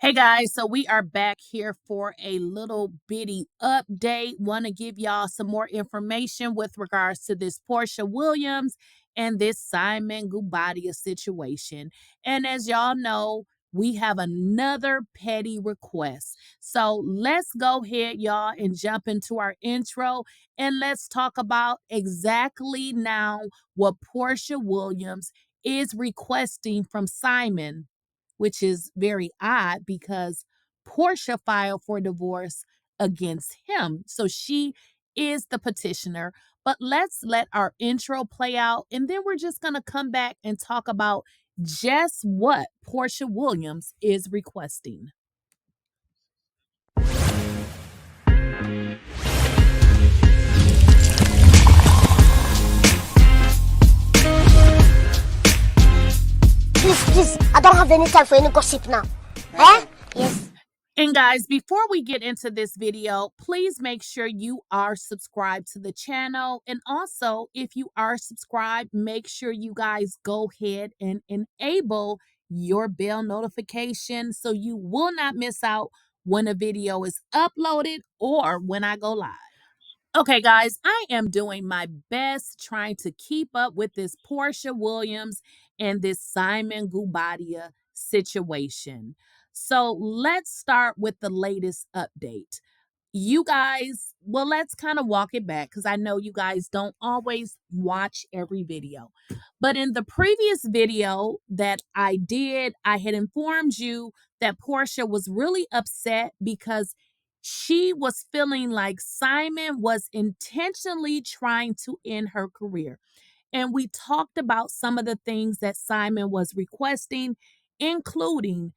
Hey guys, so we are back here for a little bitty update. Want to give y'all some more information with regards to this Porsha Williams and this Simon Guobadia situation. And as y'all know, we have another petty request. So let's go ahead, y'all, and jump into our intro and let's talk about exactly now what Porsha Williams is requesting from Simon, which is very odd because Porsha filed for divorce against him. So she is the petitioner. But let's let our intro play out, and then we're just going to come back and talk about just what Porsha Williams is requesting. Please, I don't have any time for any gossip now. Eh? Yes. And guys, before we get into this video, please make sure you are subscribed to the channel. And also, if you are subscribed, make sure you guys go ahead and enable your bell notification so you will not miss out when a video is uploaded or when I go live. Okay, guys, I am doing my best trying to keep up with this Porsha Williams and this Simon Guobadia situation. So let's start with the latest update. You guys, well, let's kind of walk it back because I know you guys don't always watch every video. But in the previous video that I did, I had informed you that Porsha was really upset because she was feeling like Simon was intentionally trying to end her career. And we talked about some of the things that Simon was requesting, including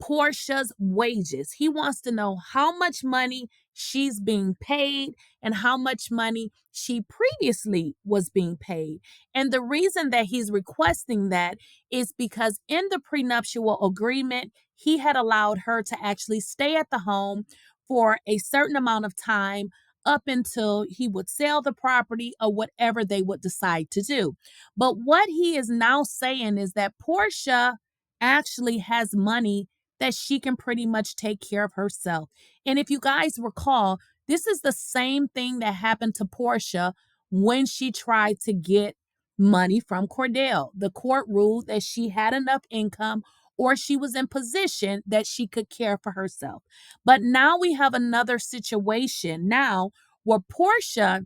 Porsha's wages. He wants to know how much money she's being paid and how much money she previously was being paid. And the reason that he's requesting that is because in the prenuptial agreement, he had allowed her to actually stay at the home for a certain amount of time up until he would sell the property or whatever they would decide to do. But what he is now saying is that Porsha actually has money that she can pretty much take care of herself. And if you guys recall, this is the same thing that happened to Porsha when she tried to get money from Cordell. The court ruled that she had enough income or she was in position that she could care for herself. But now we have another situation now where Porsha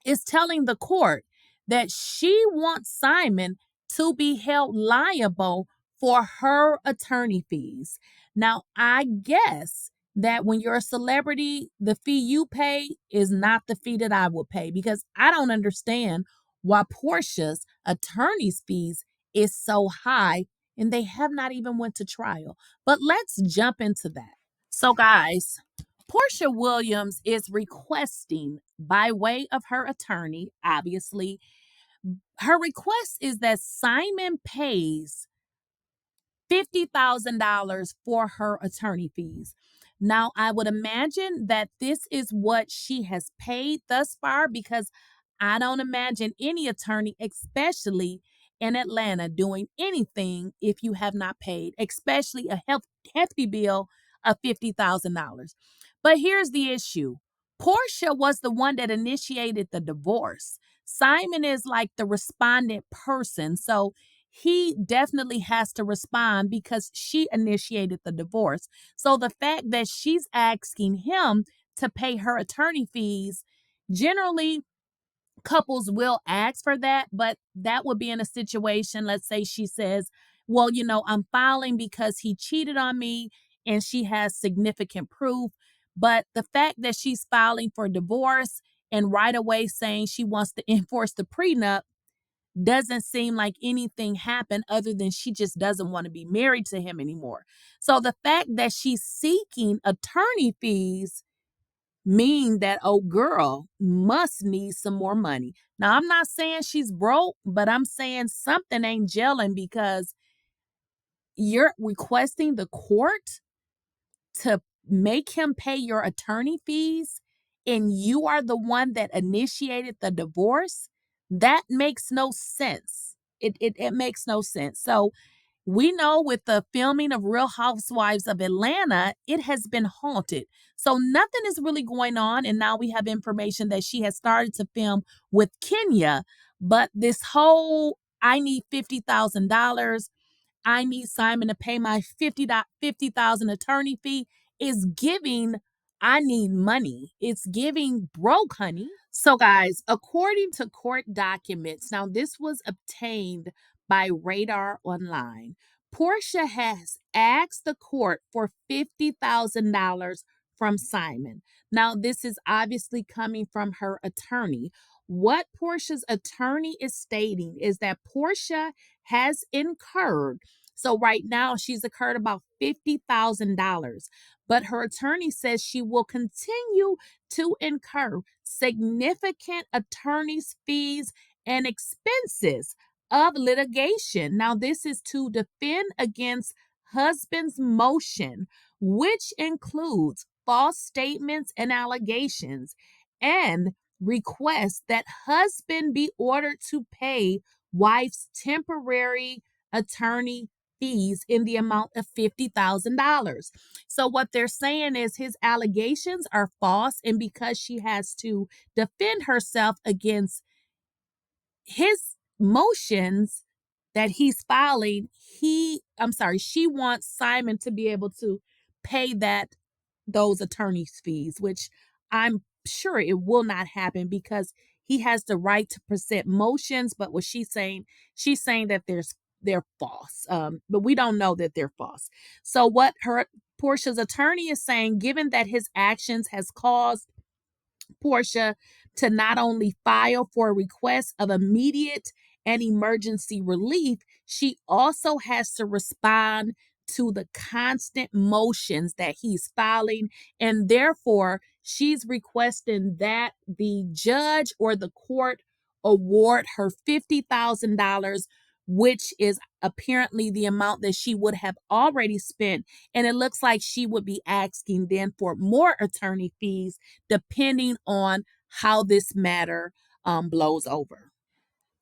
is telling the court that she wants Simon to be held liable for her attorney fees. Now, I guess that when you're a celebrity, the fee you pay is not the fee that I would pay because I don't understand why Porsha's attorney's fees is so high and they have not even went to trial. But let's jump into that. So guys, Porsha Williams is requesting, by way of her attorney, obviously, her request is that Simon pays $50,000 for her attorney fees. Now, I would imagine that this is what she has paid thus far because I don't imagine any attorney, especially in Atlanta, doing anything if you have not paid, especially a hefty bill of $50,000. But here's the issue. Porsha was the one that initiated the divorce. Simon is like the respondent person. So he definitely has to respond because she initiated the divorce. So the fact that she's asking him to pay her attorney fees, generally couples will ask for that, but that would be in a situation, let's say she says, well, I'm filing because he cheated on me and she has significant proof. But the fact that she's filing for divorce and right away saying she wants to enforce the prenup doesn't seem like anything happened other than she just doesn't want to be married to him anymore. So the fact that she's seeking attorney fees mean that old girl must need some more money. Now, I'm not saying she's broke, but I'm saying something ain't gelling because you're requesting the court to make him pay your attorney fees and you are the one that initiated the divorce. That makes no sense. It makes no sense. So We know with the filming of Real Housewives of Atlanta, it has been halted. So nothing is really going on. And now we have information that she has started to film with Kenya. But this whole I need $50,000, I need Simon to pay my 50,000 attorney fee is giving I need money. It's giving broke, honey. So, guys, according to court documents, now this was obtained by Radar Online. Porsha has asked the court for $50,000 from Simon. Now, this is obviously coming from her attorney. What Porsha's attorney is stating is that Porsha has incurred, so right now she's incurred about $50,000, but her attorney says she will continue to incur significant attorney's fees and expenses of litigation. Now, this is to defend against husband's motion, which includes false statements and allegations, and request that husband be ordered to pay wife's temporary attorney fees in the amount of $50,000. So, what they're saying is his allegations are false, and because she has to defend herself against his motions that he's filing, she wants Simon to be able to pay those attorney's fees, which I'm sure it will not happen because he has the right to present motions. But what she's saying that they're false. But we don't know that they're false. So what her Portia's attorney is saying, given that his actions has caused Porsha to not only file for a request of immediate and emergency relief, she also has to respond to the constant motions that he's filing. And therefore, she's requesting that the judge or the court award her $50,000, which is apparently the amount that she would have already spent. And it looks like she would be asking then for more attorney fees depending on how this matter blows over.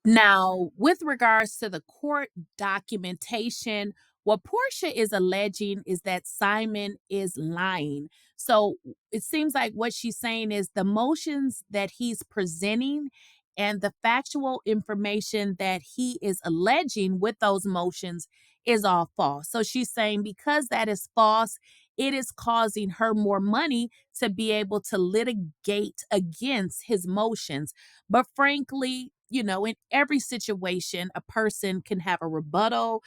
Now, with regards to the court documentation, what Porsha is alleging is that Simon is lying. So it seems like what she's saying is the motions that he's presenting and the factual information that he is alleging with those motions is all false. So she's saying because that is false, it is causing her more money to be able to litigate against his motions. But frankly, in every situation, a person can have a rebuttal.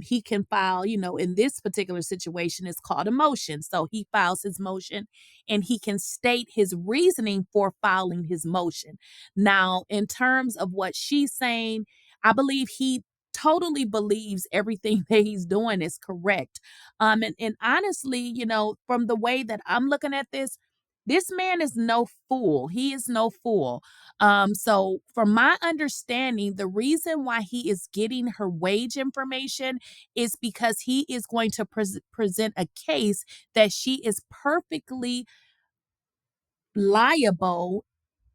He can file, in this particular situation, it's called a motion. So he files his motion and he can state his reasoning for filing his motion. Now, in terms of what she's saying, I believe he totally believes everything that he's doing is correct. And honestly, from the way that I'm looking at this man is no fool. He is no fool. So from my understanding, the reason why he is getting her wage information is because he is going to present a case that she is perfectly liable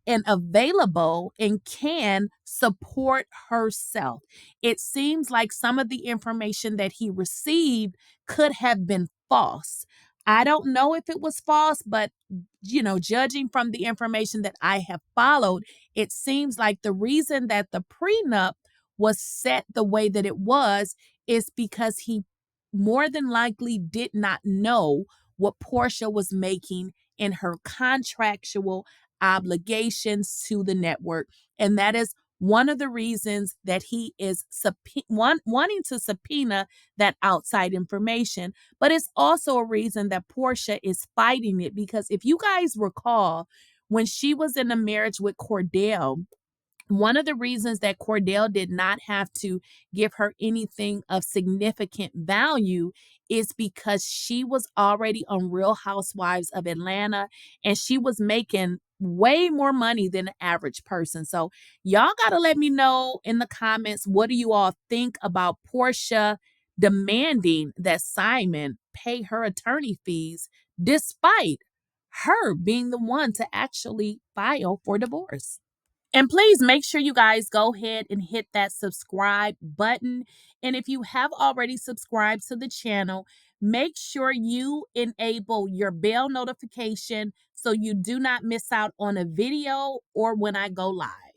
and available and can support herself. It seems like some of the information that he received could have been false. I don't know if it was false, but judging from the information that I have followed, it seems like the reason that the prenup was set the way that it was is because he more than likely did not know what Porsha was making in her contractual obligations to the network. And that is one of the reasons that he is wanting to subpoena that outside information. But it's also a reason that Porsha is fighting it because if you guys recall, when she was in a marriage with Cordell, one of the reasons that Cordell did not have to give her anything of significant value is because she was already on Real Housewives of Atlanta and she was making way more money than an average person. So y'all got to let me know in the comments, what do you all think about Porsha demanding that Simon pay her attorney fees despite her being the one to actually file for divorce? And please make sure you guys go ahead and hit that subscribe button. And if you have already subscribed to the channel, make sure you enable your bell notification so you do not miss out on a video or when I go live.